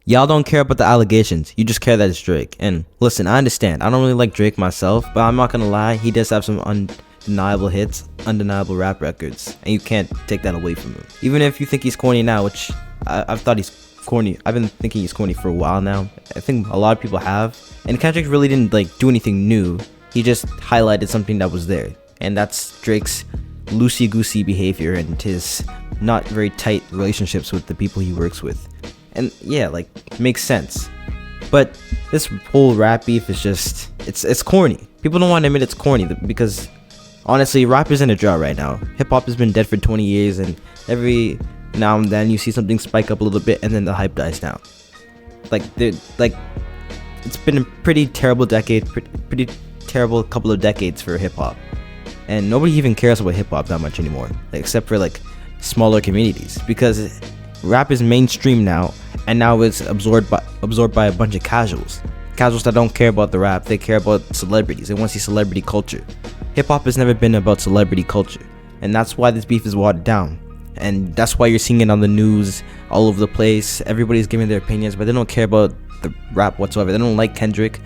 Y'all don't care about the allegations. You just care that it's Drake. And listen, I understand. I don't really like Drake myself, but I'm not gonna lie. He does have some undeniable hits, undeniable rap records, and you can't take that away from him. Even if you think he's corny now, which I've thought he's corny. I've been thinking he's corny for a while now. I think a lot of people have. And Kendrick really didn't like do anything new. He just highlighted something that was there, and that's Drake's loosey-goosey behavior and his not very tight relationships with the people he works with. And yeah, like, makes sense. But this whole rap beef is just, it's corny. People don't want to admit it's corny because honestly, rap is in a drought right now. Hip hop has been dead for 20 years, and every now and then you see something spike up a little bit, and then the hype dies down. It's been a pretty terrible decade, pretty terrible couple of decades for hip hop, and nobody even cares about hip hop that much anymore, except for like smaller communities, because rap is mainstream now, and now it's absorbed by a bunch of casuals that don't care about the rap. They care about celebrities. They want to see celebrity culture. Hip hop has never been about celebrity culture, and that's why this beef is watered down, and that's why you're seeing it on the news all over the place. Everybody's giving their opinions, but they don't care about the rap whatsoever. They don't like Kendrick.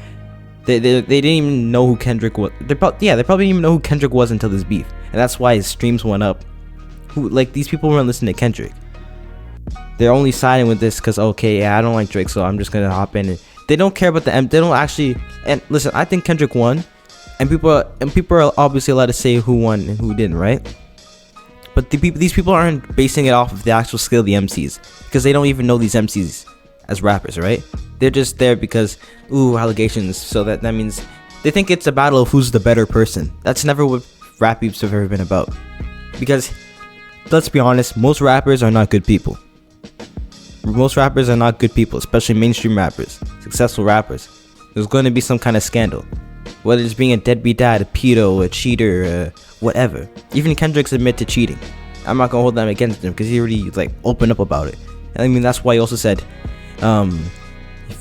They didn't even know who Kendrick was. They probably didn't even know who Kendrick was until this beef, and that's why his streams went up. These people weren't listening to Kendrick. They're only siding with this because, okay, yeah, I don't like Drake, so I'm just gonna hop in. And they don't care about they don't actually. And listen, I think Kendrick won, and people are obviously allowed to say who won and who didn't, right? But these people aren't basing it off of the actual skill of the MCs, because they don't even know these MCs as rappers, right? They're just there because, ooh, allegations. So that means they think it's a battle of who's the better person. That's never what rap beefs have ever been about. Because let's be honest, most rappers are not good people. Most rappers are not good people, especially mainstream rappers, successful rappers. There's going to be some kind of scandal, whether it's being a deadbeat dad, a pedo, a cheater, whatever. Even Kendrick's admit to cheating. I'm not gonna hold that against him because he already opened up about it. And I mean, that's why he also said on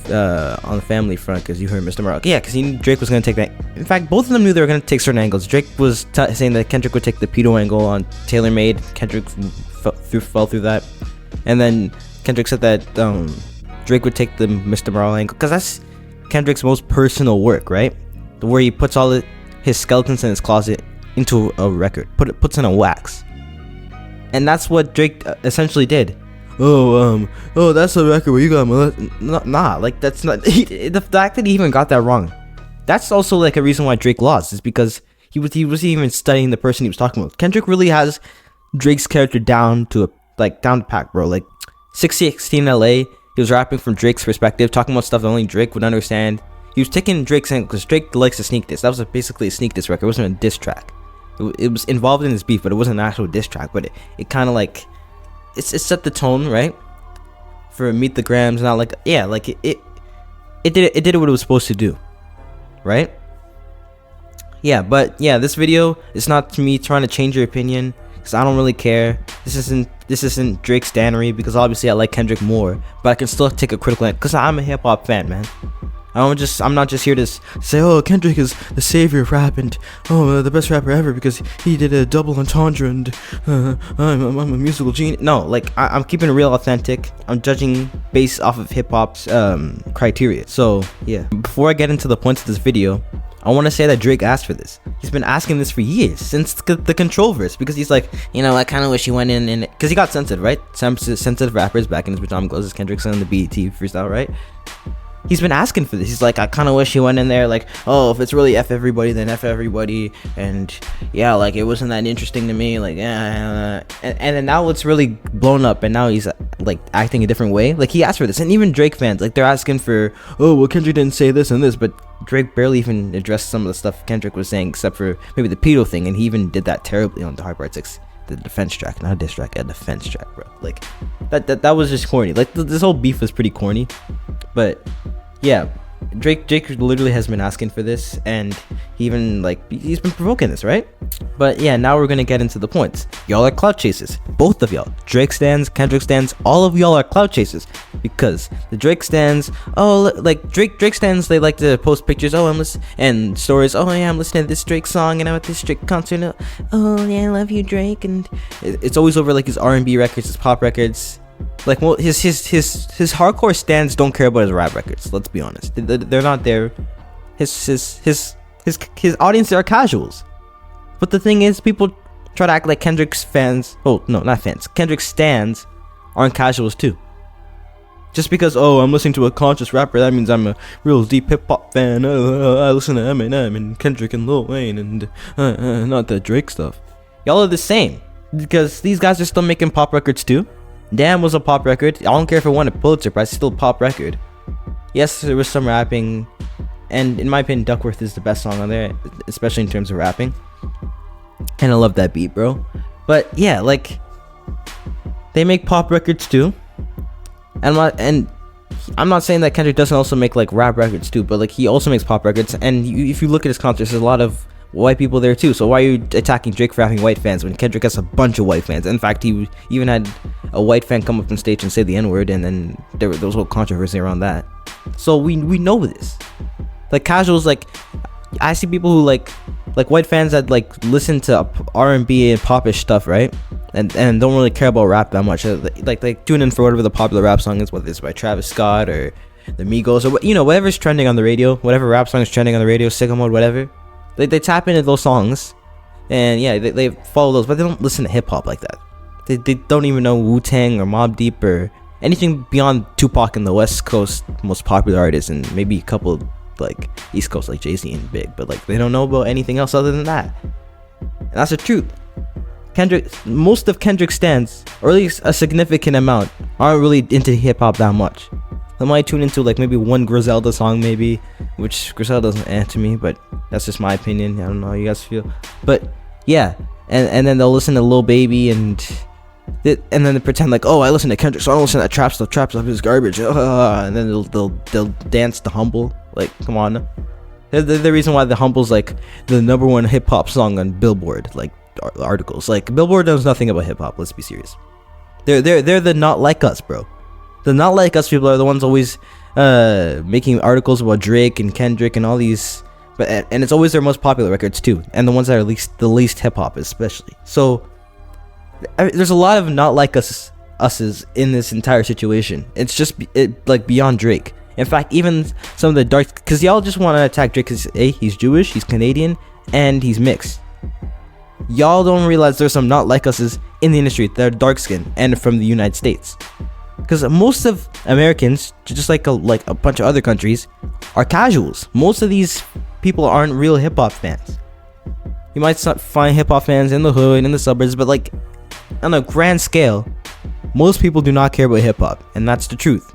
the family front, because you heard Mr. Morocco, yeah, because he knew Drake was gonna take that. In fact, both of them knew they were gonna take certain angles. Drake was saying that Kendrick would take the pedo angle on Taylor Made. Kendrick fell through that, and then Kendrick said that Drake would take the Mr. Morale angle, because that's Kendrick's most personal work, right? Where he puts all his skeletons in his closet into a record, puts in a wax, and that's what Drake essentially did. Oh, that's a record where you got that's not the fact that he even got that wrong. That's also like a reason why Drake lost, is because he was even studying the person he was talking about. Kendrick really has Drake's character down to pack, bro. Like 616 LA, he was rapping from Drake's perspective, talking about stuff that only Drake would understand. He was taking Drake's angle because Drake likes to sneak diss. That was basically a sneak diss record. It wasn't a diss track. It was involved in his beef, but it wasn't an actual diss track. But it kind of it set the tone, right, for Meet the Grams. Not it did what it was supposed to do, right? Yeah, but yeah, this video is not me trying to change your opinion, because I don't really care. This isn't Drake's standery, because obviously I like Kendrick more, but I can still take a critical look because I'm a hip hop fan, man. I'm not just here to say, oh, Kendrick is the savior of rap, and the best rapper ever because he did a double entendre, and I'm a musical genius. No, I'm keeping it real authentic. I'm judging based off of hip hop's criteria. So yeah, before I get into the points of this video, I want to say that Drake asked for this. He's been asking this for years, since the Control verse, because he's like, I kind of wish he went in, because he got censored, right? Sensitive rappers back in his time goes as Kendrick's on the BET freestyle, right? He's been asking for this. He's like, I kind of wish he went in there if it's really F everybody, then F everybody, and yeah, it wasn't that interesting to me, and then now it's really blown up, and now he's acting a different way. He asked for this, and even Drake fans, they're asking for, Kendrick didn't say this and this, but Drake barely even addressed some of the stuff Kendrick was saying, except for maybe the pedo thing, and he even did that terribly on the Hard Part 6, the defense track, not a diss track, a defense track, bro. That was just corny. This whole beef was pretty corny, but yeah, Drake literally has been asking for this, and he even he's been provoking this, right? But yeah, now we're gonna get into the points. Y'all are clout chasers, both of y'all. Drake stans, Kendrick stans, all of y'all are clout chasers, because the Drake stans, Drake stans, they like to post pictures, I'm listening, and stories, yeah, I'm listening to this Drake song, and I'm at this Drake concert, yeah, I love you, Drake, and it's always over his R&B records, his pop records. Like, well, his hardcore stans don't care about his rap records. Let's be honest, they're not there. His audience are casuals. But the thing is, people try to act like Kendrick's fans. Oh no, not fans. Kendrick's stans aren't casuals too. Just because, oh, I'm listening to a conscious rapper, that means I'm a real deep hip hop fan. I listen to Eminem and Kendrick and Lil Wayne and not the Drake stuff. Y'all are the same, because these guys are still making pop records too. Damn was a pop record. I don't care if it won a Pulitzer Prize, it's still a pop record. Yes, there was some rapping, and in my opinion, Duckworth is the best song on there, especially in terms of rapping. And I love that beat, bro. But yeah, like, they make pop records too. And I'm not saying that Kendrick doesn't also make like rap records too, but like he also makes pop records. And if you look at his concerts, there's a lot of white people there too. So why are you attacking Drake for having white fans when Kendrick has a bunch of white fans? In fact, he even had a white fan come up on stage and say the N-word, and then there was whole controversy around that. So we know this. Like, casuals, like, I see people who like white fans that like listen to R&B and popish stuff, right? And don't really care about rap that much. Like they tune in for whatever the popular rap song is, whether it's by Travis Scott or the Migos or, you know, whatever's trending on the radio, whatever rap song is trending on the radio, sicko mode, whatever. They tap into those songs, and yeah, they follow those, but they don't listen to hip hop like that. They don't even know Wu-Tang or Mobb Deep or anything beyond Tupac and the West Coast most popular artists, and maybe a couple like East Coast like Jay-Z and Big, but like they don't know about anything else other than that. And that's the truth. Most of Kendrick stans, or at least a significant amount, aren't really into hip hop that much. They might tune into like maybe one Griselda song, maybe, which Griselda doesn't add to me, but that's just my opinion. I don't know how you guys feel, but yeah, and then they'll listen to Lil Baby and then they pretend like, oh, I listen to Kendrick, so I don't listen to that trap stuff. Trap stuff is garbage. And then they'll dance to Humble. Like, come on. They're the reason why the Humble's like the #1 hip hop song on Billboard, like articles. Like, Billboard knows nothing about hip hop. Let's be serious. They're the not like us, bro. The not like us people are the ones always making articles about Drake and Kendrick and all these, and it's always their most popular records too, and the ones that are the least hip hop especially. So there's a lot of not like us's in this entire situation. It's just like beyond Drake. In fact, even some of the dark, because y'all just want to attack Drake because he's Jewish, he's Canadian, and he's mixed. Y'all don't realize there's some not like us's in the industry that are dark skinned and from the United States. Because most of Americans, just like a bunch of other countries, are casuals. Most of these people aren't real hip hop fans. You might find hip hop fans in the hood, in the suburbs, but like on a grand scale, most people do not care about hip hop, and that's the truth.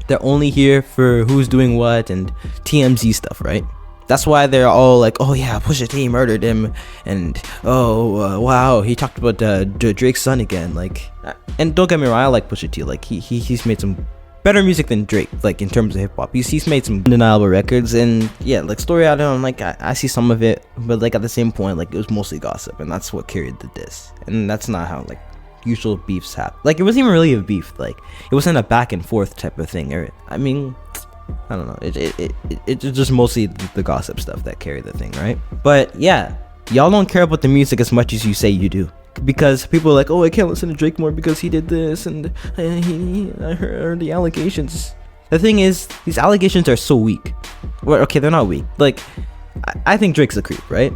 They're only here for who's doing what and TMZ stuff, right? That's why they're all like, oh yeah, Pusha T murdered him, and oh wow, he talked about Drake's son again. Like, and don't get me wrong, I like Pusha T. Like, he's made some better music than Drake, like in terms of hip hop. He's made some undeniable records, and yeah, like Story Out of him, like I see some of it, but like at the same point, like it was mostly gossip, and that's what carried the diss. And that's not how like usual beefs happen. Like, it wasn't even really a beef. Like, it wasn't a back and forth type of thing. Or, I mean, I don't know. It's just mostly the gossip stuff that carried the thing, right? But yeah, y'all don't care about the music as much as you say you do. Because people are like, oh, I can't listen to Drake more because he did this, and I heard the allegations. The thing is, these allegations are so weak. Well, okay, they're not weak. Like, I think Drake's a creep, right?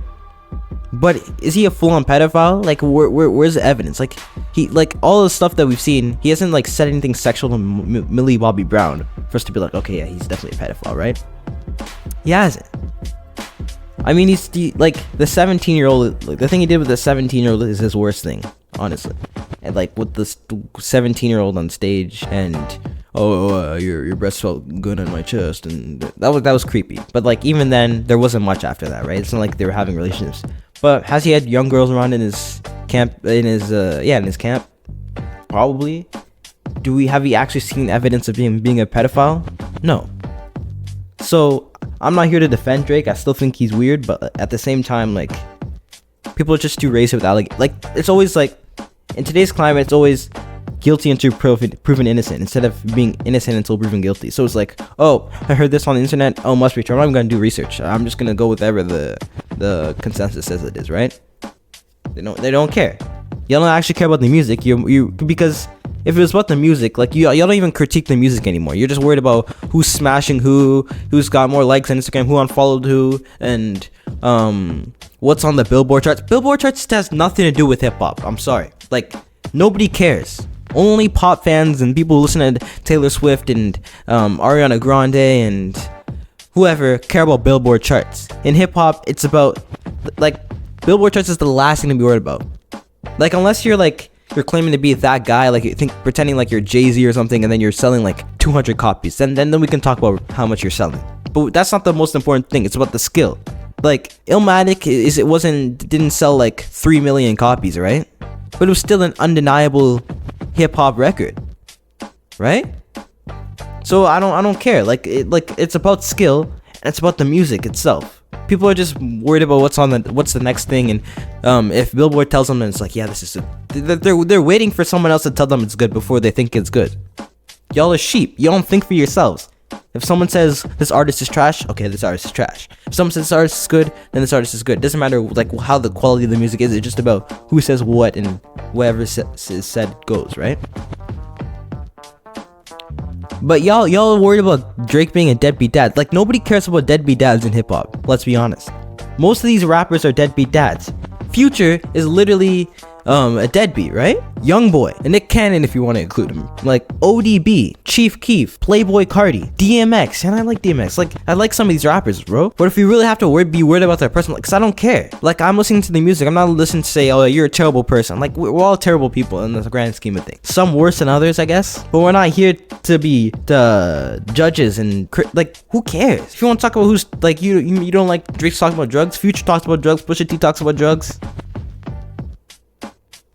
But is he a full-on pedophile? Like, where's the evidence? Like, he, like, all the stuff that we've seen, he hasn't like said anything sexual to Millie Bobby Brown for us to be like, okay, yeah, he's definitely a pedophile, right? He hasn't. I mean, he's like the 17-year-old. Like, the thing he did with the 17-year-old is his worst thing, honestly. And like with the 17-year-old on stage, and your breast felt good on my chest, and that was creepy. But like, even then, there wasn't much after that, right? It's not like they were having relationships. But has he had young girls around in his camp? In his camp, probably. Have we actually seen evidence of him being a pedophile? No. So I'm not here to defend Drake. I still think he's weird, but at the same time, like, people are just too racist with allegations. Like, it's always like, in today's climate, it's always guilty until proven innocent, instead of being innocent until proven guilty. So it's like, oh, I heard this on the internet, oh, must be true. I'm not even gonna do research. I'm just gonna go with whatever the consensus says it is, right? They don't care. Y'all don't actually care about the music. You because if it was about the music, like y'all don't even critique the music anymore. You're just worried about who's smashing who's got more likes on Instagram, who unfollowed who, and what's on the Billboard charts. Billboard charts has nothing to do with hip hop. I'm sorry. Like, nobody cares. Only pop fans and people who listen to Taylor Swift and Ariana Grande and whoever care about Billboard charts. In hip hop, it's about, like, Billboard charts is the last thing to be worried about. Like, unless you're claiming to be that guy, like, pretending like you're Jay-Z or something, and then you're selling like 200 copies, then we can talk about how much you're selling. But that's not the most important thing. It's about the skill. Like, Illmatic didn't sell like 3 million copies, right? But it was still an undeniable hip-hop record, right? So I don't care. Like, it's about skill, and it's about the music itself. People are just worried about what's the next thing, and if Billboard tells them, then it's like, yeah, this is they're waiting for someone else to tell them it's good before they think it's good. Y'all are sheep. You don't think for yourselves. If someone says this artist is trash, okay, this artist is trash. If someone says this artist is good, then this artist is good. It doesn't matter like how the quality of the music is. It's just about who says what, and whatever is said goes, right? But y'all worried about Drake being a deadbeat dad. Like, nobody cares about deadbeat dads in hip hop. Let's be honest. Most of these rappers are deadbeat dads. Future is literally a deadbeat, right? Youngboy and Nick Cannon, if you want to include him. Like, ODB, Chief Keef, Playboy Cardi, DMX, and I like DMX. Like, I like some of these rappers, bro. But if you really have to be worried about their person, like, cause I don't care. Like, I'm listening to the music. I'm not listening to say, oh, you're a terrible person. Like, we're all terrible people in the grand scheme of things. Some worse than others, I guess. But we're not here to be the judges and like, who cares? If you want to talk about who's like you don't like Drake's talking about drugs. Future talks about drugs. Pusha T talks about drugs.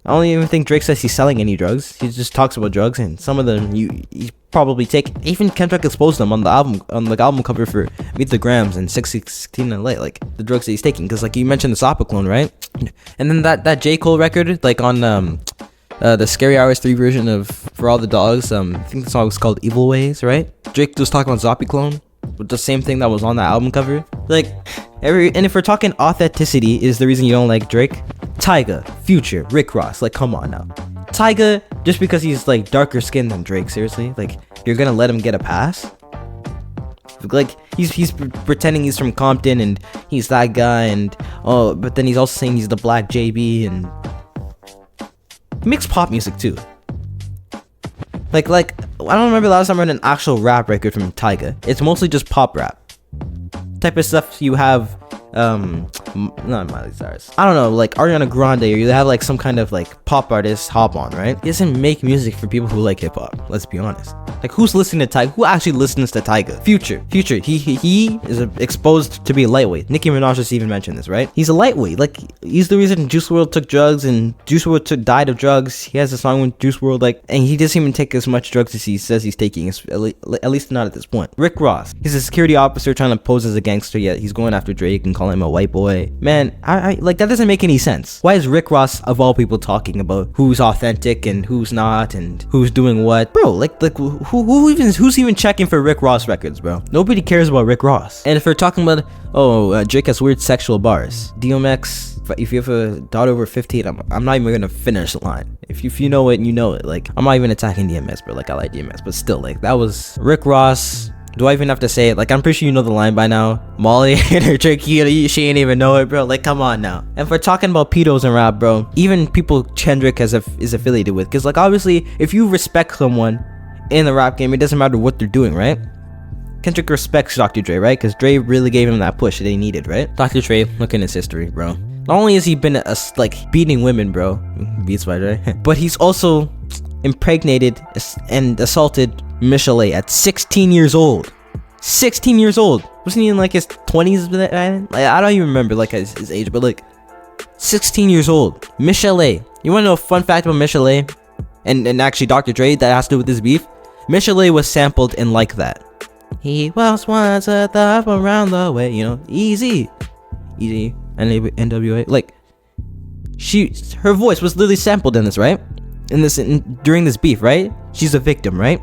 I don't even think Drake says he's selling any drugs. He just talks about drugs, and some of them you probably take. Even Kendrick exposed them on the album cover for Meet the Grams and 616 and Late, like the drugs that he's taking. Because like you mentioned the Sopiclone, right? And then that J. Cole record, like on the Scary Hours 3 version of For All the Dogs, I think the song was called Evil Ways, right? Drake was talking about Zopiclone, with the same thing that was on that album cover. Like, and if we're talking authenticity is the reason you don't like Drake, Tyga, Future, Rick Ross, like, come on now. Tyga, just because he's like darker skinned than Drake, seriously, like, you're gonna let him get a pass? Like, he's pretending he's from Compton and he's that guy, and but then he's also saying he's the black JB, and he makes pop music too. Like I don't remember the last time I heard an actual rap record from Tyga. It's mostly just pop rap type of stuff. You have not Miley Cyrus, I don't know, like Ariana Grande, or you have like some kind of like pop artist hop on, right? He doesn't make music for people who like hip-hop, let's be honest. Like, who's listening to Tyga? Who actually listens to Tyga? Future, he is exposed to be a lightweight. Nicki Minaj just even mentioned this, right? He's a lightweight. Like, he's the reason Juice WRLD took drugs, and Juice WRLD died of drugs. He has a song with Juice WRLD, like, and he doesn't even take as much drugs as he says he's taking, at least not at this point. Rick Ross, he's a security officer trying to pose as a gangster, yet he's going after Drake and calling him a white boy. Man, I like, that doesn't make any sense. Why is Rick Ross, of all people, talking about who's authentic and who's not and who's doing what? Bro, like who's even checking for Rick Ross records, bro? Nobody cares about Rick Ross. And if we're talking about Drake has weird sexual bars, DMX, if you have a daughter over 15, I'm not even gonna finish the line. If you know it, you know it. Like, I'm not even attacking DMX, bro. Like, I like DMX, but still, like, that was Rick Ross. Do I even have to say it? Like, I'm pretty sure you know the line by now. Molly and her tricky, she ain't even know it, bro. Like, come on now. And if we're talking about pedos and rap, bro, even people Kendrick is affiliated with, because, like, obviously, if you respect someone in the rap game, it doesn't matter what they're doing, right? Kendrick respects Dr. Dre, right? Because Dre really gave him that push that he needed, right? Dr. Dre, look in his history, bro. Not only has he been like beating women, bro, beats by Dre, but he's also impregnated and assaulted Michelle at 16 years old. 16 years old. Wasn't he in like his 20s? Like, I don't even remember like his age, but like 16 years old. Michelle. You want to know a fun fact about Michelle? And actually Dr. Dre that has to do with this beef? Michelle was sampled in Like That. He was once a thought around the way, you know, easy, NWA. Like, her voice was literally sampled in this, right? During this beef, right? She's a victim, right?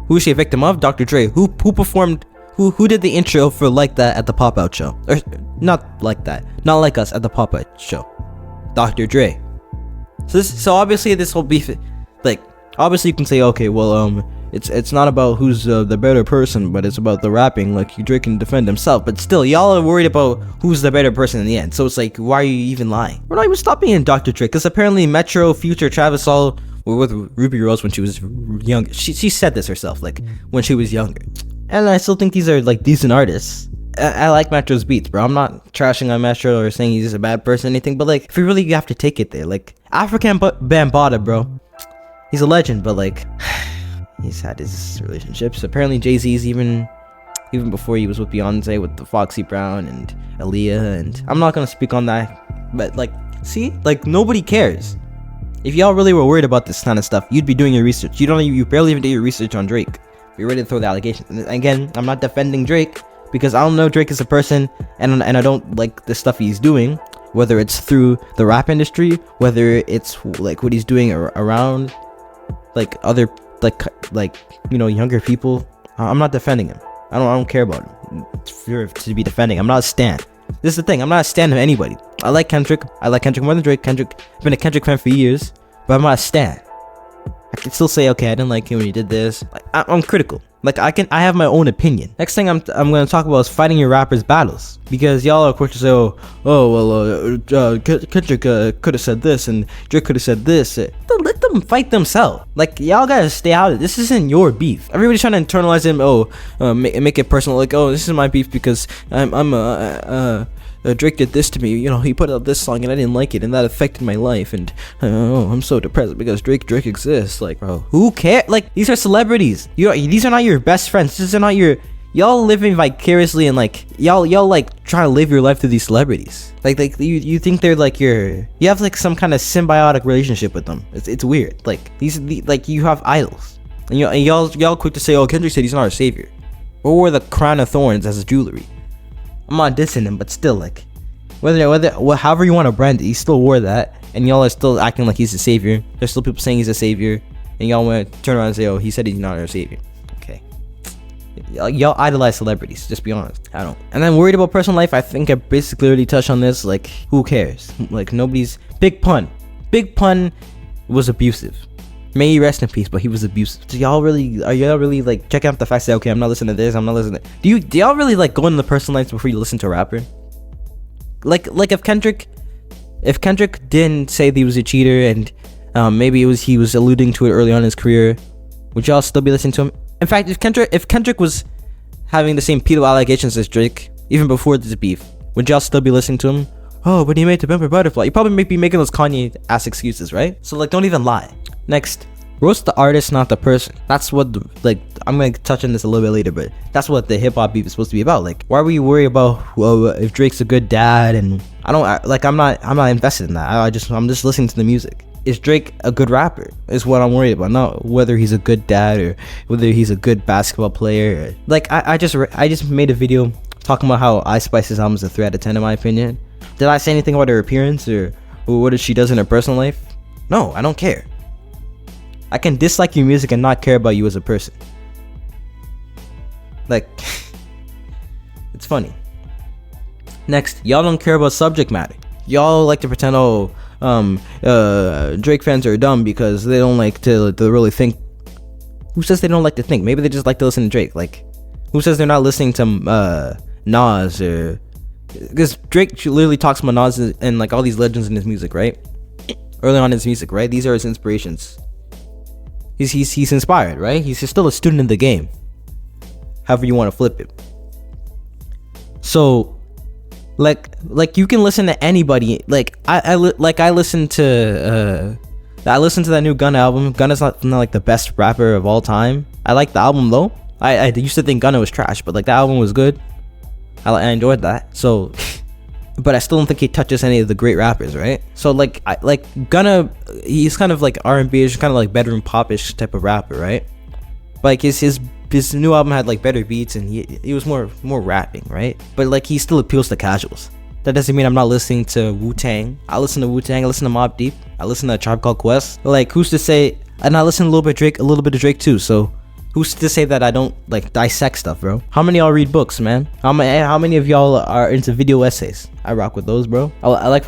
Who is she a victim of? Dr. Dre. Who performed? Who did the intro for Like That at the Pop Out show? Or not Like That, not Like Us at the Pop Out show. Dr. Dre. So obviously this whole beef, like, obviously you can say, okay, well, it's not about who's the better person, but it's about the rapping. Like, Drake can defend himself, but still, y'all are worried about who's the better person in the end. So it's like, why are you even lying? We're not even stopping in Dr. Dre, because apparently Metro, Future, Travis all were with Ruby Rose when she was younger. She said this herself, like, when she was younger. And I still think these are, like, decent artists. I like Metro's beats, bro. I'm not trashing on Metro or saying he's just a bad person or anything, but, like, if you really have to take it there, like, African Bambaataa, bro. He's a legend, but, like, he's had his relationships. Apparently, Jay-Z's even before he was with Beyonce, with the Foxy Brown and Aaliyah, and I'm not gonna speak on that, but, like, see? Like, nobody cares. If y'all really were worried about this kind of stuff, you'd be doing your research. You barely even did your research on Drake. You're ready to throw the allegations. And again, I'm not defending Drake, because I don't know Drake as a person, and I don't like the stuff he's doing, whether it's through the rap industry, whether it's like what he's doing around like other like you know, younger people. I'm not defending him. I don't care about him to be defending. I'm not a stan. This is the thing. I'm not a stan of anybody. I like Kendrick more than Drake. I've been a Kendrick fan for years, but I'm not a stan. I can still say, okay, I didn't like him when he did this. Like, I'm critical. Like, I have my own opinion. Next thing I'm gonna talk about is fighting your rappers' battles, because y'all are quick to say, Kendrick could have said this and Drake could have said this. Let them fight themselves. Like, y'all gotta stay out of it. This isn't your beef. Everybody's trying to internalize him. Make it personal. Like, oh, this is my beef because Drake did this to me, you know, he put out this song and I didn't like it and that affected my life, and I'm so depressed because Drake exists. Like, bro, who cares? Like, these are celebrities. These are not your best friends. These are not y'all living vicariously, and like y'all like try to live your life through these celebrities. Like you think they're like you have like some kind of symbiotic relationship with them. It's weird. Like like you have idols, and y'all quick to say, oh, Kendrick said he's not a savior, or wore the crown of thorns as a jewelry. I'm not dissing him, but still, like, however you want to brand it, he still wore that, and y'all are still acting like he's a savior. There's still people saying he's a savior, and y'all want to turn around and say, oh, he said he's not a savior. Okay. Y'all idolize celebrities, just be honest. I don't. And then worried about personal life, I think I basically already touched on this. Like, who cares? Like, nobody's... Big Pun was abusive. May he rest in peace, but he was abusive. Are y'all really like checking out the fact that, okay, I'm not listening to this, I'm not listening to... Do y'all really like go into the personal lives before you listen to a rapper? Like if Kendrick didn't say that he was a cheater, and maybe he was alluding to it early on in his career, would y'all still be listening to him? In fact, if Kendrick was having the same pedo allegations as Drake, even before this beef, would y'all still be listening to him? Oh, but he made the bumper butterfly. You probably be making those Kanye ass excuses, right? So like, don't even lie. Next, roast the artist, not the person. That's what I'm gonna touch on this a little bit later, but that's what the hip hop beef is supposed to be about. Like, why were you worried about if Drake's a good dad? And I'm not invested in that. I'm just listening to the music. Is Drake a good rapper? Is what I'm worried about, not whether he's a good dad or whether he's a good basketball player. Like, I just made a video talking about how Ice Spice's album is a 3 out of 10 in my opinion. Did I say anything about her appearance or what she does in her personal life? No, I don't care. I can dislike your music and not care about you as a person. Like, it's funny. Next, y'all don't care about subject matter. Y'all like to pretend, Drake fans are dumb because they don't like to really think. Who says they don't like to think? Maybe they just like to listen to Drake. Like, who says they're not listening to Nas or... Because Drake literally talks about Nas and like all these legends in his music, right? Early on in his music, right? These are his inspirations. He's inspired, right? He's still a student in the game. However you want to flip it. So, like you can listen to anybody. Like I listened to that new Gunna album. Gunna's not like the best rapper of all time. I like the album though. I used to think Gunna was trash, but like the album was good. I enjoyed that. So, but I still don't think he touches any of the great rappers, right? So like Gunna, he's kind of like R&B-ish, kind of like bedroom pop-ish type of rapper, right? Like his new album had like better beats and he was more rapping, right? But like he still appeals to casuals. That doesn't mean I'm not listening to Wu-Tang. I listen to Wu-Tang, I listen to Mobb Deep, I listen to A Tribe Called Quest. Like, who's to say? And I listen a little bit of Drake too, so who's to say that I don't like dissect stuff, bro? How many of y'all read books, man? How many of y'all are into video essays? I rock with those, bro. I like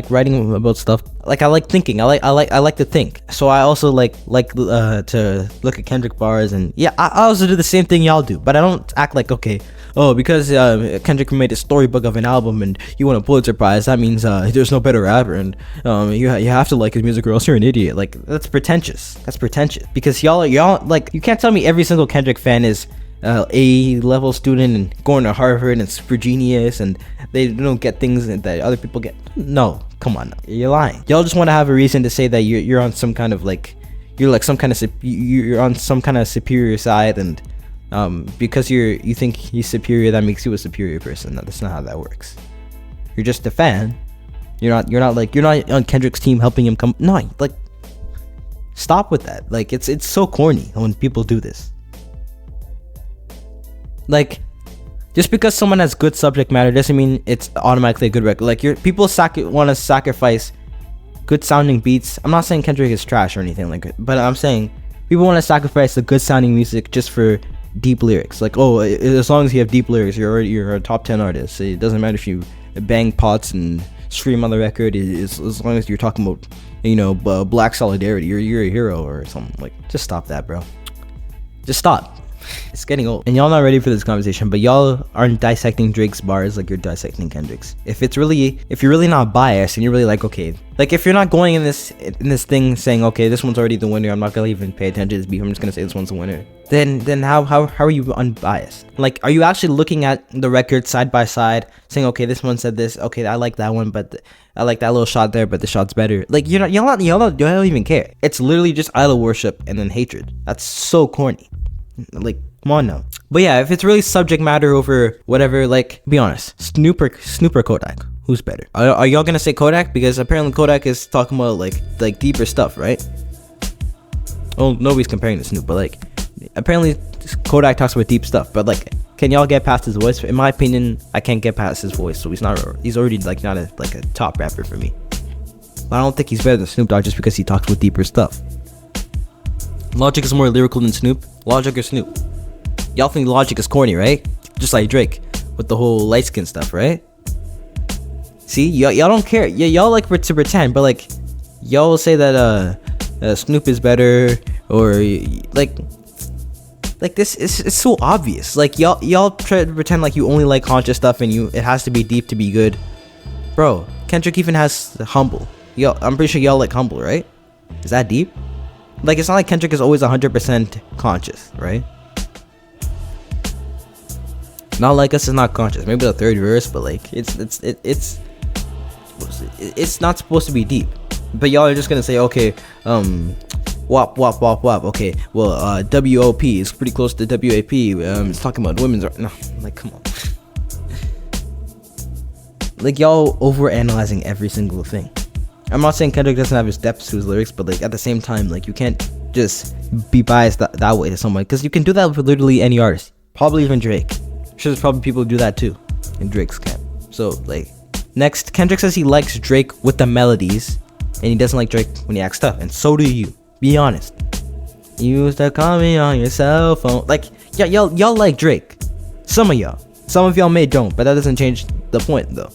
writing about stuff. like I like thinking. I like to think. So I also like to look at Kendrick bars, and yeah, I also do the same thing y'all do. But I don't act like, okay, oh, because Kendrick made a storybook of an album and you won a Pulitzer Prize, that means there's no better rapper, and you have to like his music or else you're an idiot. Like, that's pretentious. Because y'all like, you can't tell me every single Kendrick fan is A-level student and going to Harvard and super genius and they don't get things that other people get. No, come on, you're lying. Y'all just want to have a reason to say that you're on some kind of like, you're like some kind of you're on some kind of superior side, and because you think he's superior, that makes you a superior person. No, that's not how that works. You're just a fan. You're not on Kendrick's team helping him come. No, like, stop with that. Like, it's so corny when people do this. Like, just because someone has good subject matter doesn't mean it's automatically a good record. Like, people want to sacrifice good sounding beats. I'm not saying Kendrick is trash or anything like it, but I'm saying people want to sacrifice the good sounding music just for deep lyrics. Like, oh, as long as you have deep lyrics, you're a top 10 artist. It doesn't matter if you bang pots and scream on the record. As long as you're talking about, black solidarity, you're a hero or something. Like, just stop that, bro. Just stop. It's getting old, and y'all not ready for this conversation, but y'all aren't dissecting Drake's bars like you're dissecting Kendrick's. If you're really not biased and you're really like, okay, like, if you're not going in this thing saying, okay, this one's already the winner, I'm not gonna even pay attention to this beef, I'm just gonna say this one's the winner, then how are you unbiased? Like, are you actually looking at the record side by side, saying, okay, this one said this, okay, I like that one, but I like that little shot there, but the shot's better. Like, y'all don't even care. It's literally just idol worship and then hatred. That's so corny. Like, come on now. But yeah, if it's really subject matter over whatever, like, be honest, Snoop or Kodak, who's better? Are y'all gonna say Kodak? Because apparently Kodak is talking about like deeper stuff, right? Well, nobody's comparing to Snoop, but like, apparently Kodak talks about deep stuff. But like, can y'all get past his voice? In my opinion, I can't get past his voice, so he's already like not a top rapper for me. But I don't think he's better than Snoop Dogg just because he talks about deeper stuff. Logic is more lyrical than Snoop. Logic or Snoop? Y'all think Logic is corny, right? Just like Drake with the whole light skin stuff, right? See, y'all don't care. Yeah, y'all like to pretend, but like, y'all will say that Snoop is better, or like this is, it's so obvious. Like, y'all try to pretend like you only like conscious stuff and it has to be deep to be good. Bro, Kendrick even has Humble. I'm pretty sure y'all like Humble, right? Is that deep? Like, it's not like Kendrick is always 100% conscious, right? Not like Us is not conscious. Maybe the third verse, but like, it's not supposed to be deep. But y'all are just gonna say, okay, wop wop wop wop. Okay, well, WOP is pretty close to WAP. It's talking about women's. No, like, come on. Like, y'all overanalyzing every single thing. I'm not saying Kendrick doesn't have his depths to his lyrics, but like, at the same time, like, you can't just be biased that way to someone, because you can do that with literally any artist, probably even Drake. I'm sure there's probably people who do that too in Drake's camp. So like, next, Kendrick says he likes Drake with the melodies and he doesn't like Drake when he acts tough, and so do you. Be honest. You used to call me on your cell phone. Like, yeah, y'all like Drake. Some of y'all may don't, but that doesn't change the point though.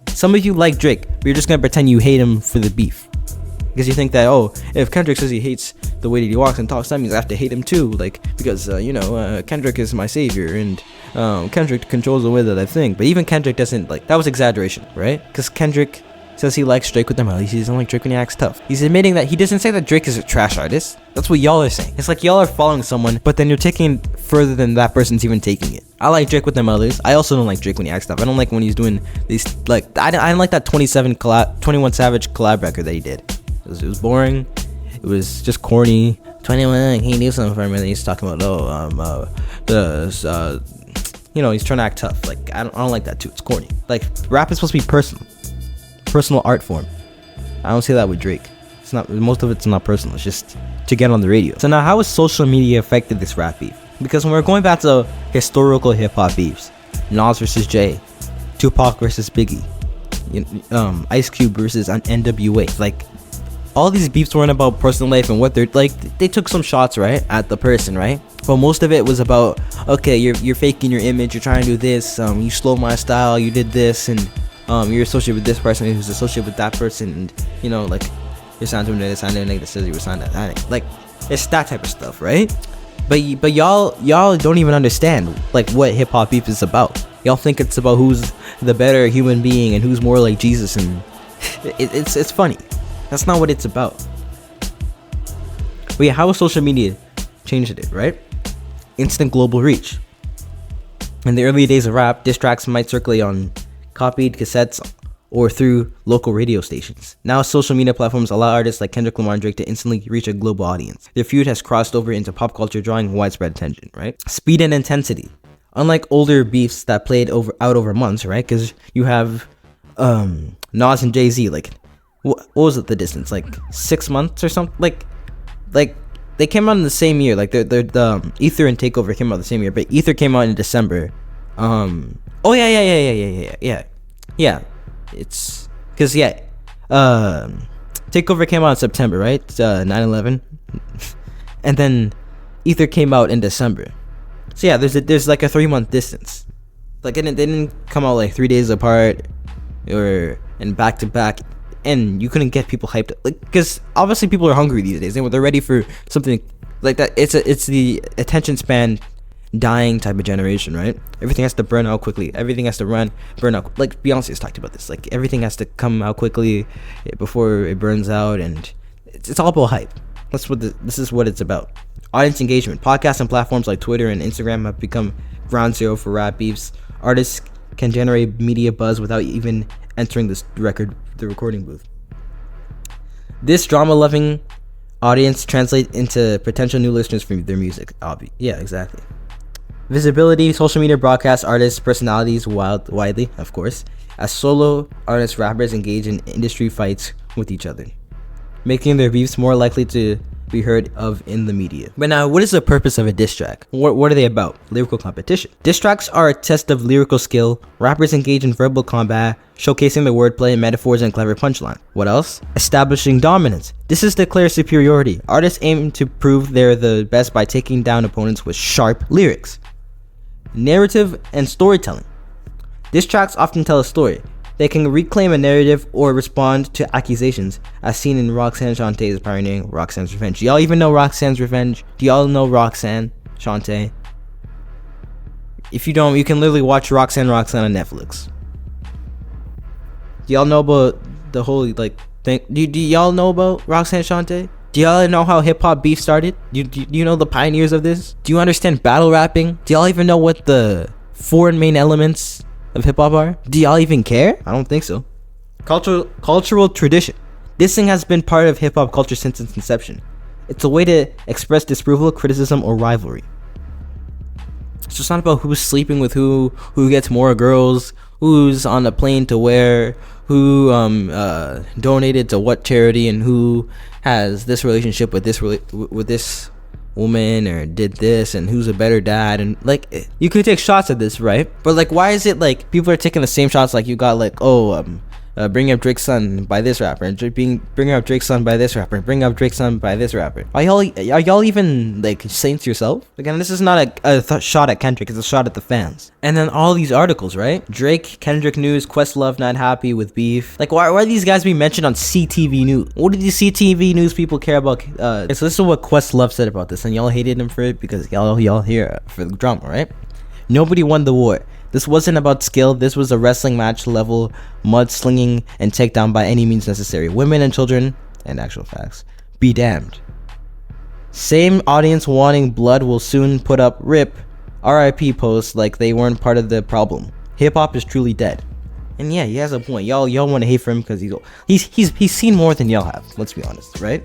Some of you like Drake, but you're just gonna pretend you hate him for the beef, because you think that, oh, if Kendrick says he hates the way that he walks and talks, that means I have to hate him too, like, because Kendrick is my savior, and Kendrick controls the way that I think. But even Kendrick doesn't, like, that was exaggeration, right? Because Kendrick says he likes Drake with the melodies, he doesn't like Drake when he acts tough. He's admitting that he doesn't say that Drake is a trash artist. That's what y'all are saying. It's like y'all are following someone, but then you're taking it further than that person's even taking it. I like Drake with the melodies. I also don't like Drake when he acts tough. I don't like when he's doing these, like, I didn't like that 21 Savage collab record that he did. It was boring. It was just corny. 21, he knew something for me, and he's talking about, he's trying to act tough. Like, I don't like that too. It's corny. Like, rap is supposed to be personal art form. I don't see that with Drake. It's not, most of it's not personal. It's just to get on the radio. So now, how has social media affected this rap beef? Because when we're going back to historical hip hop beefs, Nas versus Jay, Tupac versus Biggie, Ice Cube versus NWA, like, all these beefs weren't about personal life and what they're like. They took some shots, right, at the person, right? But most of it was about, okay, you're faking your image, you're trying to do this, you slow my style, you did this, and you're associated with this person who's associated with that person, and you know, like you're signed to this, signed to a says you were signed to that. Like it's that type of stuff, right? But y'all don't even understand like what hip hop beef is about. Y'all think it's about who's the better human being and who's more like Jesus, and it's funny. That's not what it's about. But yeah, how has social media changed it, right? Instant global reach. In the early days of rap, diss tracks might circulate on copied cassettes or through local radio stations. Now, social media platforms allow artists like Kendrick Lamar and Drake to instantly reach a global audience. Their feud has crossed over into pop culture, drawing widespread attention, right? Speed and intensity. Unlike older beefs that played out over months, right? Because you have Nas and Jay-Z, like, what was it, the distance? Like 6 months or something? Like they came out in the same year. Like the Ether and Takeover came out the same year, but Ether came out in December. Yeah. It's because Takeover came out in September, right? 9/11, and then Ether came out in December. So yeah, there's like a 3-month distance. Like they didn't come out like 3 days apart and back to back. And you couldn't get people hyped, like, because obviously people are hungry these days. They're ready for something like that. It's the attention span dying type of generation, right? Everything has to burn out quickly. Everything has to burn out. Like Beyonce has talked about this. Like everything has to come out quickly before it burns out, and it's all about hype. This is what it's about. Audience engagement. Podcasts and platforms like Twitter and Instagram have become ground zero for rap beefs. Artists can generate media buzz without even entering the recording booth. This drama-loving audience translates into potential new listeners for their music. Yeah, exactly. Visibility. Social media broadcasts artists' personalities widely, of course, as solo artists, rappers engage in industry fights with each other, making their beefs more likely to be heard of in the media. But now, what is the purpose of a diss track? What are they about? Lyrical competition. Diss tracks are a test of lyrical skill. Rappers engage in verbal combat, showcasing the wordplay, metaphors, and clever punchline. What else? Establishing dominance. This is declare superiority. Artists aim to prove they're the best by taking down opponents with sharp lyrics. Narrative and storytelling. Diss tracks often tell a story. They can reclaim a narrative or respond to accusations, as seen in Roxanne Shantae's pioneering Roxanne's Revenge. Do y'all even know Roxanne's Revenge? Do y'all know Roxanne Shante? If you don't, you can literally watch Roxanne on Netflix. Do y'all know about the whole like thing? Do y'all know about Roxanne Shante? Do y'all know how hip hop beef started? Do you know the pioneers of this? Do you understand battle rapping? Do y'all even know what the 4 main elements of hip hop are? Do y'all even care? I don't think so. Cultural tradition. Dissing has been part of hip hop culture since its inception. It's a way to express disapproval, criticism, or rivalry. It's just not about who's sleeping with who gets more girls, who's on a plane to where, who donated to what charity, and who has this relationship with this woman, or did this, and who's a better dad. And like, you could take shots at this, right? But like, why is it like people are taking the same shots? Like you got like, bring up Drake's son by this rapper, and bring up Drake's son by this rapper, and bring up Drake's son by this rapper. Are y'all even like saints yourself? Again, this is not a shot at Kendrick, it's a shot at the fans. And then all these articles, right? Drake, Kendrick news, Questlove not happy with beef. Like, why are these guys being mentioned on CTV News? What did these CTV News people care about? So this is what Questlove said about this, and y'all hated him for it because y'all here for the drama, right? Nobody won the war. This wasn't about skill. This was a wrestling match level mudslinging and takedown by any means necessary. Women and children, and actual facts, be damned. Same audience wanting blood will soon put up RIP, RIP posts like they weren't part of the problem. Hip hop is truly dead. And yeah, he has a point. Y'all want to hate for him because he's seen more than y'all have. Let's be honest, right?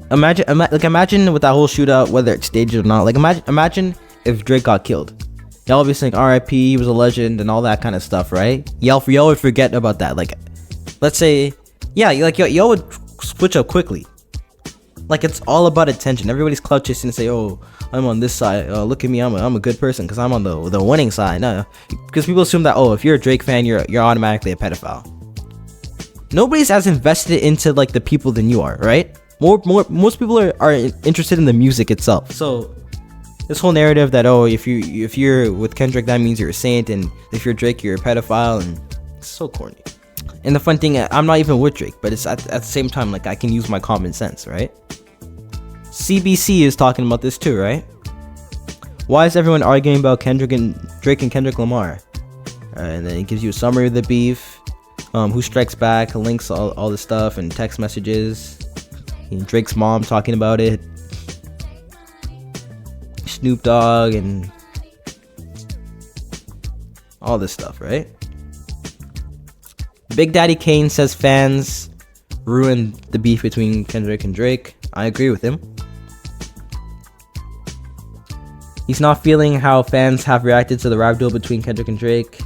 Imagine with that whole shootout, whether it's staged or not. Like imagine if Drake got killed. Y'all be saying RIP, he was a legend and all that kind of stuff, right? Y'all would forget about that. Like, let's say, yeah, like y'all would switch up quickly. Like, it's all about attention. Everybody's clout chasing and say, oh, I'm on this side. Look at me, I'm a good person because I'm on the winning side. No, because people assume that, oh, if you're a Drake fan, you're automatically a pedophile. Nobody's as invested into like the people than you are, right? Most people are interested in the music itself. So This whole narrative that, oh, if you're with Kendrick, that means you're a saint, and if you're Drake, you're a pedophile, and it's so corny. And the fun thing, I'm not even with Drake, but it's at the same time, like, I can use my common sense, right? CBC is talking about this too, right? Why is everyone arguing about Drake and Kendrick Lamar? And then it gives you a summary of the beef, who strikes back, links all this stuff, and text messages. And Drake's mom talking about it. Snoop Dogg and all this stuff, right? Big Daddy Kane says fans ruined the beef between Kendrick and Drake. I agree with him. He's not feeling how fans have reacted to the rap duel between Kendrick and Drake.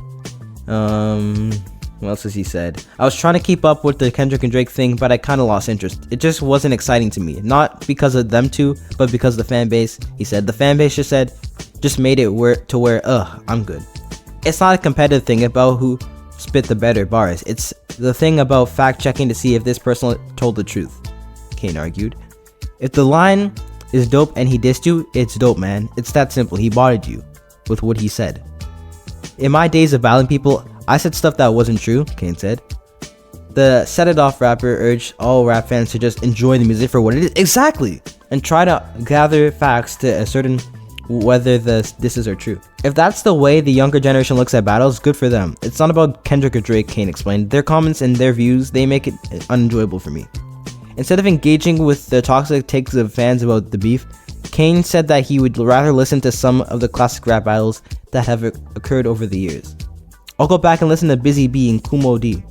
What else has he said? I was trying to keep up with the Kendrick and Drake thing, but I kind of lost interest. It just wasn't exciting to me. Not because of them two, but because of the fan base. He said the fan base just made it to where, I'm good. It's not a competitive thing about who spit the better bars. It's the thing about fact checking to see if this person told the truth, Kane argued. If the line is dope and he dissed you, it's dope, man. It's that simple. He bodied you with what he said. In my days of battling people, I said stuff that wasn't true, Kane said. The Set It Off rapper urged all rap fans to just enjoy the music for what it is. Exactly! And try to gather facts to ascertain whether the disses are true. If that's the way the younger generation looks at battles, good for them. It's not about Kendrick or Drake, Kane explained. Their comments and their views, they make it unenjoyable for me. Instead of engaging with the toxic takes of fans about the beef, Kane said that he would rather listen to some of the classic rap battles that have occurred over the years. I'll go back and listen to Busy Bee and Kumo D.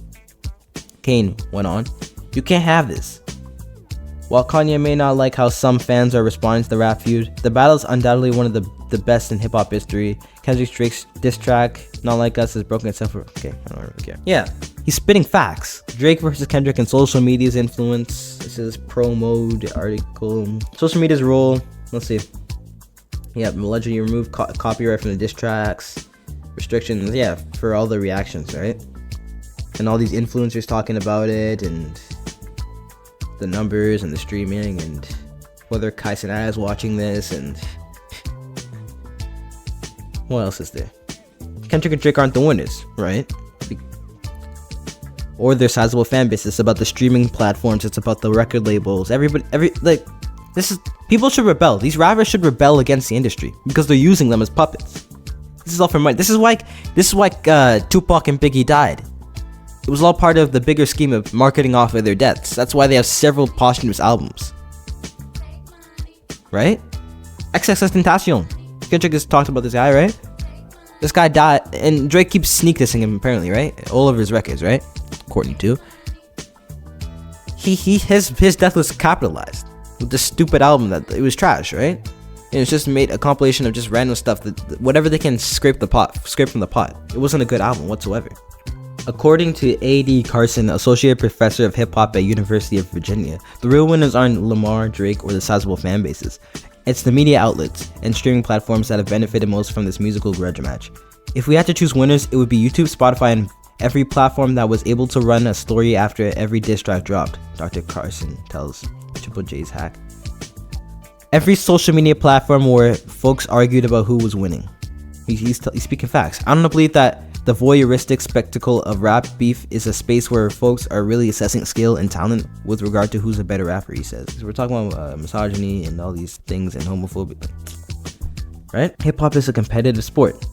Kane went on, you can't have this. While Kanye may not like how some fans are responding to the rap feud, the battle is undoubtedly one of the best in hip-hop history. Drake's diss track, Not Like Us, has broken itself for... Okay, I don't really care. Yeah, he's spitting facts. Drake versus Kendrick and social media's influence. This is Pro Mode article. Social media's role. Let's see. Yeah, allegedly removed copyright from the diss tracks. Restrictions, yeah, for all the reactions, right? And all these influencers talking about it, and the numbers and the streaming, and whether Kai Cenat is watching this, and what else is there? Kendrick and Drake aren't the winners, right? Or their sizable fan base. It's about the streaming platforms. It's about the record labels. People should rebel. These rappers should rebel against the industry because they're using them as puppets. This is all for money. This is why Tupac and Biggie died. It was all part of the bigger scheme of marketing off of their deaths. That's why they have several posthumous albums. Right? XXXTentacion. Kendrick has talked about this guy, right? This guy died, and Drake keeps sneak dissing him apparently, right? All over his records, right? According to. His death was capitalized with this stupid album that it was trash, right? And it's just made a compilation of just random stuff that whatever they can scrape from the pot. It wasn't a good album whatsoever. According to A.D. Carson, associate professor of hip hop at University of Virginia, the real winners aren't Lamar, Drake, or the sizable fan bases. It's the media outlets and streaming platforms that have benefited most from this musical grudge match. If we had to choose winners, it would be YouTube, Spotify, and every platform that was able to run a story after every diss track dropped, Dr. Carson tells Triple J's Hack. Every social media platform where folks argued about who was winning. He's speaking facts. I don't believe that the voyeuristic spectacle of rap beef is a space where folks are really assessing skill and talent with regard to who's a better rapper, he says. So we're talking about misogyny and all these things and homophobia. Right? Hip-hop is a competitive sport.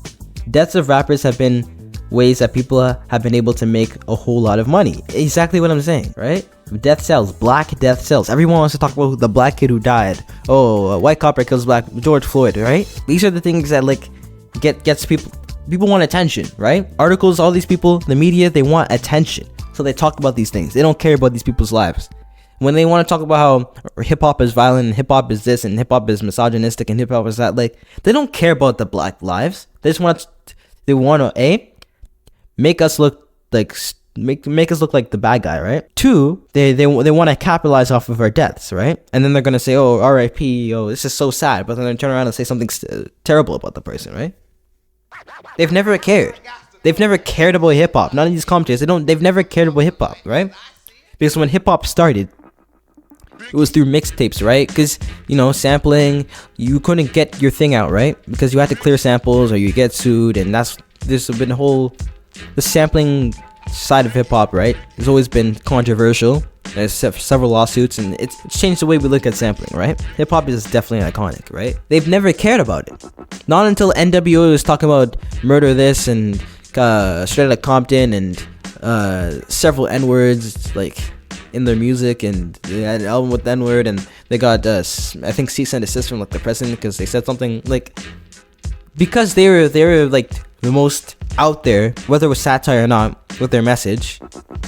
Deaths of rappers have been ways that people have been able to make a whole lot of money. Exactly what I'm saying, right? Death sells. Black death sells. Everyone wants to talk about the black kid who died. Oh, white copper kills black. George Floyd, right? These are the things that gets people want attention, right? Articles, all these people, the media, they want attention. So they talk about these things. They don't care about these people's lives. When they want to talk about how hip-hop is violent, and hip-hop is this, and hip-hop is misogynistic, and hip-hop is that, they don't care about the black lives. They want to make us look like make us look like the bad guy, right? 2, they want to capitalize off of our deaths, right? And then they're gonna say, oh, R.I.P. Oh, this is so sad. But then they turn around and say something terrible about the person, right? They've never cared. They've never cared about hip hop. None of these commentators, they've never cared about hip hop, right? Because when hip hop started, It was through mixtapes, right? Because, you know, sampling, you couldn't get your thing out, right? Because you had to clear samples or you get sued, and there's been the sampling side of hip-hop, right? It's always been controversial. There's several lawsuits, and it's changed the way we look at sampling, right? Hip-hop is definitely iconic, right? They've never cared about it. Not until NWO was talking about Murder This and Straight Outta Compton and several N-words, like, in their music, and they had an album with N-word, and they got, I think, cease and desist from, like, the president because they said something, like, because they were like, the most out there, whether it was satire or not, with their message,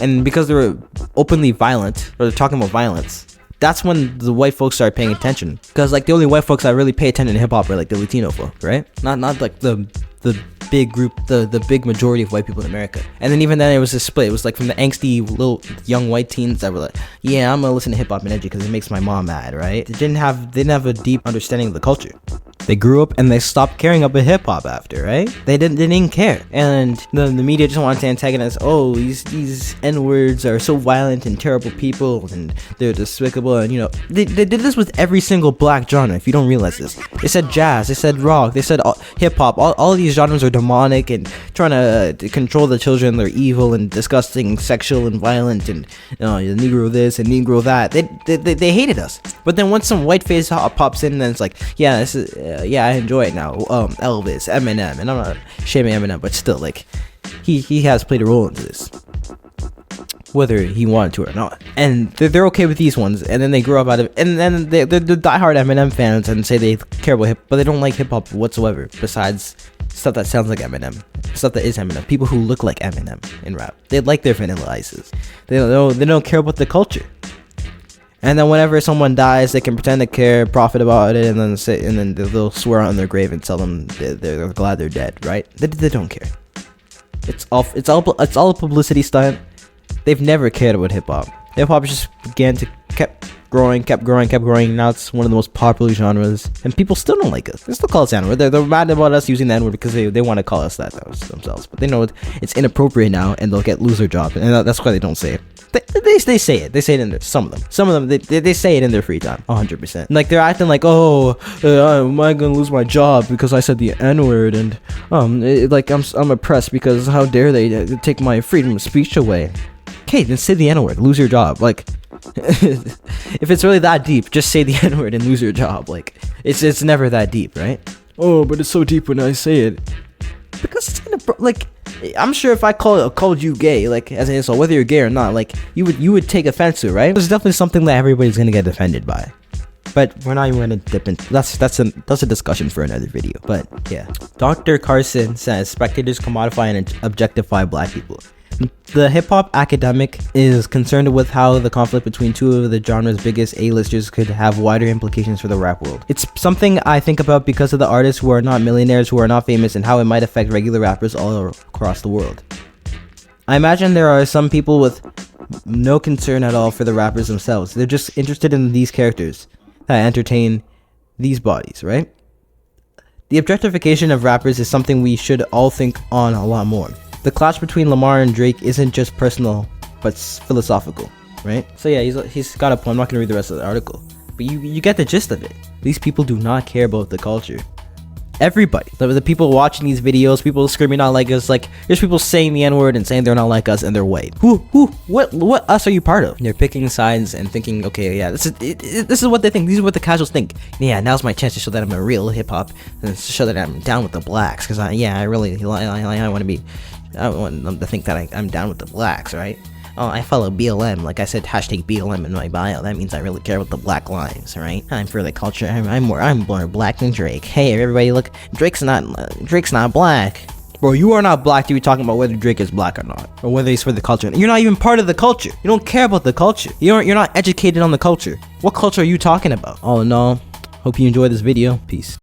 and because they were openly violent, or they're talking about violence, that's when the white folks started paying attention. Because, like, the only white folks that really pay attention to hip-hop are, like, the Latino folk, right? Not like the big group, the big majority of white people in America. And then even then it was a split. It was like from the angsty little young white teens that were like, yeah, I'm gonna listen to hip-hop and edgy because it makes my mom mad, right? They didn't have a deep understanding of the culture. They grew up and they stopped caring about hip-hop after, right? They didn't care. And the media just wanted to antagonize, oh, these N-words are so violent and terrible people and they're despicable. And, you know, they did this with every single black genre, if you don't realize this. They said jazz, they said rock, they said hip-hop. All of these genres are demonic and trying to control the children. They're evil and disgusting, sexual and violent, and, you know, the Negro this and Negro that. They hated us. But then once some white face pops in, then it's like, yeah, this is... yeah, I enjoy it now. Elvis, Eminem, and I'm not shaming Eminem, but still, like, he has played a role into this, whether he wanted to or not. And they're okay with these ones, and then they grow up out of, and then they're diehard Eminem fans and say they care about hip, but they don't like hip hop whatsoever. Besides stuff that sounds like Eminem, stuff that is Eminem, people who look like Eminem in rap. They like their Vanilla Ices. They don't care about the culture. And then whenever someone dies, they can pretend to care, profit about it, and then they'll swear on their grave and tell them they're glad they're dead, right? They don't care. It's all a publicity stunt. They've never cared about hip hop. Hip hop just kept growing. Now it's one of the most popular genres, and people still don't like us. They still call us N-word. They're mad about us using the N-word because they want to call us that themselves, but they know it's inappropriate now, and they'll get their job, and that's why they don't say it. They say it. They say it in some of them. They say it in their free time, 100%. Like, they're acting like, am I gonna lose my job because I said the N-word, and like I'm oppressed because how dare they take my freedom of speech away? Okay, then say the N-word, lose your job. Like, if it's really that deep, just say the N-word and lose your job. Like, it's never that deep, right? Oh, but it's so deep when I say it. Because it's like, I'm sure if I called you gay, like, as an insult, whether you're gay or not, like, you would take offense to, right? There's definitely something that everybody's gonna get offended by. But we're not even gonna dip into that's a discussion for another video. But yeah, Dr. Carson says spectators commodify and objectify black people. The hip-hop academic is concerned with how the conflict between two of the genre's biggest A-listers could have wider implications for the rap world. It's something I think about because of the artists who are not millionaires, who are not famous, and how it might affect regular rappers all across the world. I imagine there are some people with no concern at all for the rappers themselves. They're just interested in these characters that entertain these bodies, right? The objectification of rappers is something we should all think on a lot more. The clash between Lamar and Drake isn't just personal, but philosophical, right? So yeah, he's got a point. I'm not gonna read the rest of the article, but you get the gist of it. These people do not care about the culture. Everybody, the people watching these videos, people screaming not like us, like, there's people saying the N-word and saying they're not like us and they're white. What us are you part of? They're picking sides and thinking, okay, yeah, this is what they think. These are what the casuals think. Yeah, now's my chance to show that I'm a real hip hop and show that I'm down with the blacks, because I want them to think that I'm down with the blacks, right? Oh, I follow BLM. Like I said, hashtag BLM in my bio. That means I really care about the black lives, right? I'm for the culture. I'm more black than Drake. Hey, everybody, look, Drake's not black. Bro, you are not black to be talking about whether Drake is black or not, or whether he's for the culture. You're not even part of the culture. You don't care about the culture. You're not educated on the culture. What culture are you talking about? All in all, hope you enjoyed this video. Peace.